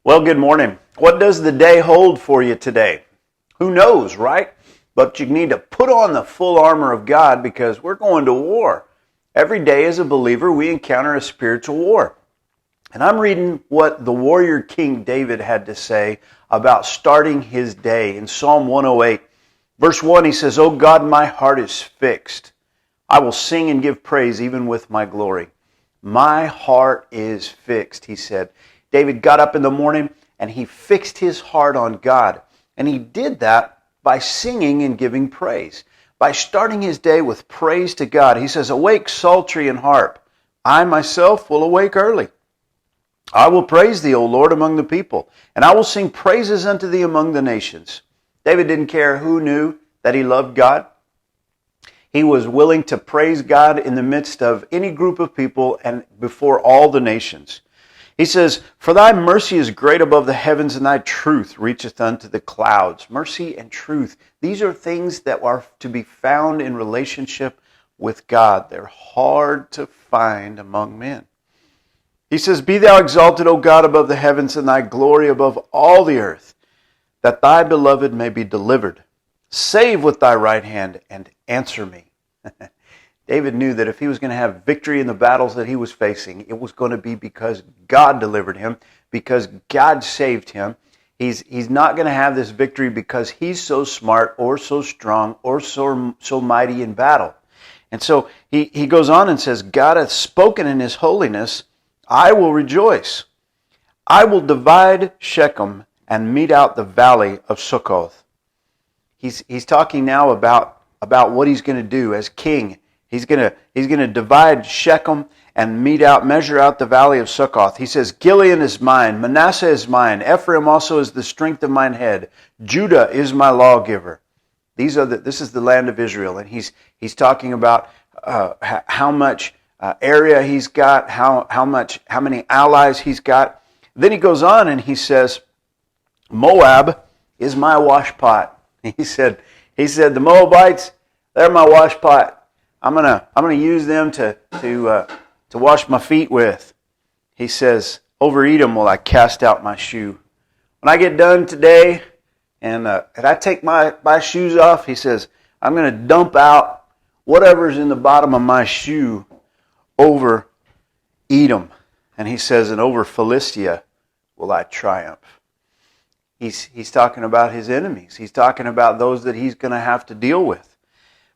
Well, good morning. What does the day hold for you today? Who knows, right? But you need to put on the full armor of God because we're going to war. Every day as a believer, we encounter a spiritual war. And I'm reading what the warrior King David had to say about starting his day. In Psalm 108, verse 1, he says, "O God, my heart is fixed. I will sing and give praise even with my glory." My heart is fixed, he said. David got up in the morning and he fixed his heart on God. And he did that by singing and giving praise. By starting his day with praise to God. He says, "Awake, psaltery and harp. I myself will awake early. I will praise thee, O Lord, among the people, and I will sing praises unto thee among the nations." David didn't care who knew that he loved God. He was willing to praise God in the midst of any group of people and before all the nations. He says, "For thy mercy is great above the heavens, and thy truth reacheth unto the clouds." Mercy and truth, these are things that are to be found in relationship with God. They're hard to find among men. He says, "Be thou exalted, O God, above the heavens, and thy glory above all the earth, that thy beloved may be delivered. Save with thy right hand, and answer me." David knew that if he was going to have victory in the battles that he was facing, it was going to be because God delivered him, because God saved him. He's not going to have this victory because he's so smart or so strong or so mighty in battle. And so he goes on and says, "God hath spoken in his holiness, I will rejoice. I will divide Shechem and mete out the valley of Succoth." He's talking now about what he's going to do as king. He's going to divide Shechem and measure out the valley of Succoth. He says, "Gilead is mine, Manasseh is mine, Ephraim also is the strength of mine head. Judah is my lawgiver." This is the land of Israel, and he's talking about how much area he's got, how many allies he's got. Then he goes on and he says, "Moab is my washpot." He said, "The Moabites, they're my washpot. I'm gonna use them to wash my feet with." He says, "Over Edom will I cast out my shoe." When I get done today and I take my shoes off, he says, "I'm gonna dump out whatever's in the bottom of my shoe over Edom." And he says, "And over Philistia will I triumph." He's talking about his enemies. He's talking about those that he's going to have to deal with.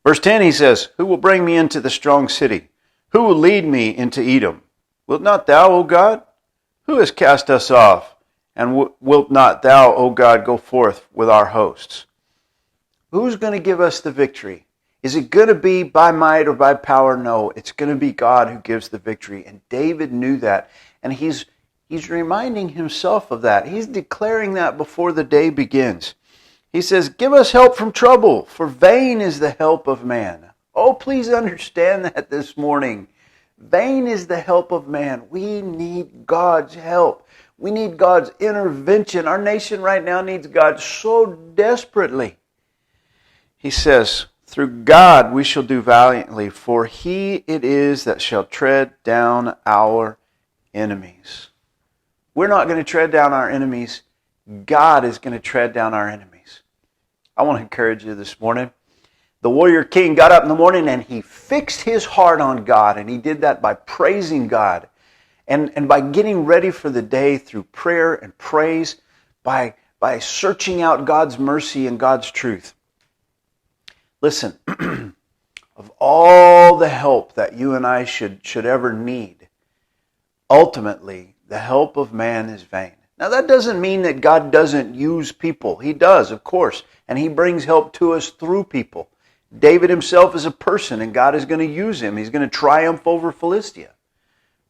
Verse 10, he says, "Who will bring me into the strong city? Who will lead me into Edom? Wilt not thou, O God? Who has cast us off? And wilt not thou, O God, go forth with our hosts?" Who's going to give us the victory? Is it going to be by might or by power? No, it's going to be God who gives the victory. And David knew that. And he's reminding himself of that. He's declaring that before the day begins. He says, "Give us help from trouble, for vain is the help of man." Oh, please understand that this morning. Vain is the help of man. We need God's help. We need God's intervention. Our nation right now needs God so desperately. He says, "Through God we shall do valiantly, for he it is that shall tread down our enemies." We're not going to tread down our enemies. God is going to tread down our enemies. I want to encourage you this morning. The warrior king got up in the morning and he fixed his heart on God, and he did that by praising God and by getting ready for the day through prayer and praise, by searching out God's mercy and God's truth. Listen, of all the help that you and I should ever need, ultimately, the help of man is vain. Now, that doesn't mean that God doesn't use people. He does, of course, and he brings help to us through people. David himself is a person, and God is going to use him. He's going to triumph over Philistia.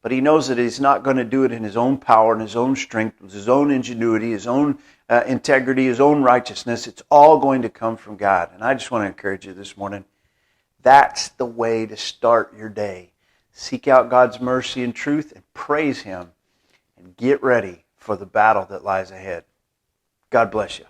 But he knows that he's not going to do it in his own power and his own strength, with his own ingenuity, his own integrity, his own righteousness. It's all going to come from God. And I just want to encourage you this morning, that's the way to start your day. Seek out God's mercy and truth and praise him, and get ready for the battle that lies ahead. God bless you.